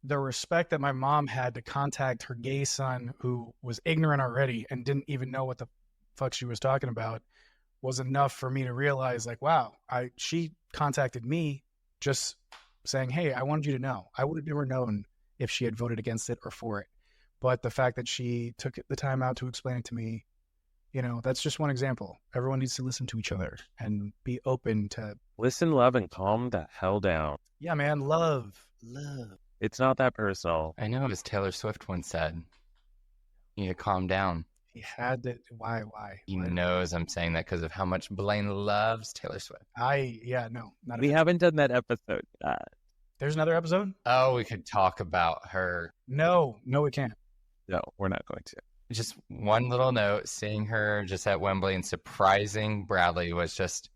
the respect that my mom had to contact her gay son, who was ignorant already and didn't even know what the fuck she was talking about, was enough for me to realize, like, wow, she contacted me just saying, hey, I wanted you to know. I would have never known if she had voted against it or for it. But the fact that she took the time out to explain it to me, that's just one example. Everyone needs to listen to each other and be open to... Listen, love, and calm the hell down. Yeah, man, love. It's not that personal. I know, as Taylor Swift once said, you need to calm down. He had to... Why? He knows I'm saying that because of how much Blaine loves Taylor Swift. We haven't done that episode yet. There's another episode? Oh, we could talk about her. No, we can't. No, we're not going to. Just one little note, seeing her just at Wembley and surprising Bradley was just,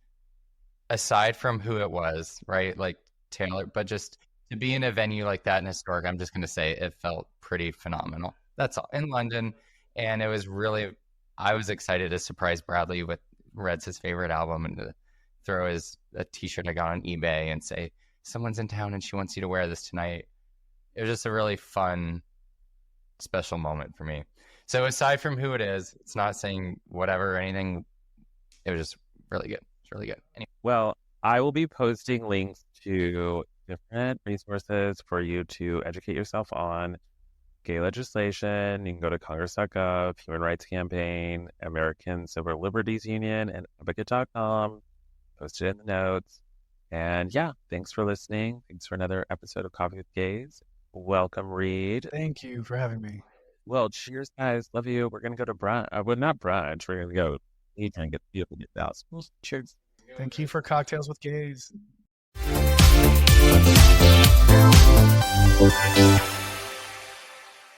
aside from who it was, right? Like Taylor, but just to be in a venue like that and historic, I'm just going to say it felt pretty phenomenal. That's all. In London. And it was really, I was excited to surprise Bradley with Red's his favorite album and to throw a t-shirt I got on eBay and say, someone's in town and she wants you to wear this tonight. it was just a really fun, special moment for me. So aside from who it is, it's not saying whatever or anything. It was just really good. It's really good. Anyway. Well, I will be posting links to different resources for you to educate yourself on gay legislation. You can go to congress.gov, Human Rights Campaign, American Civil Liberties Union, and advocate.com. Post it in the notes. And yeah, thanks for listening. Thanks for another episode of Coffee with Gays. Welcome, Reed. Thank you for having me. Well, cheers, guys. Love you. We're going to go to brunch. Well, not brunch. We're going to go eat and get the house. Cheers. Thank you for Cocktails with Gays.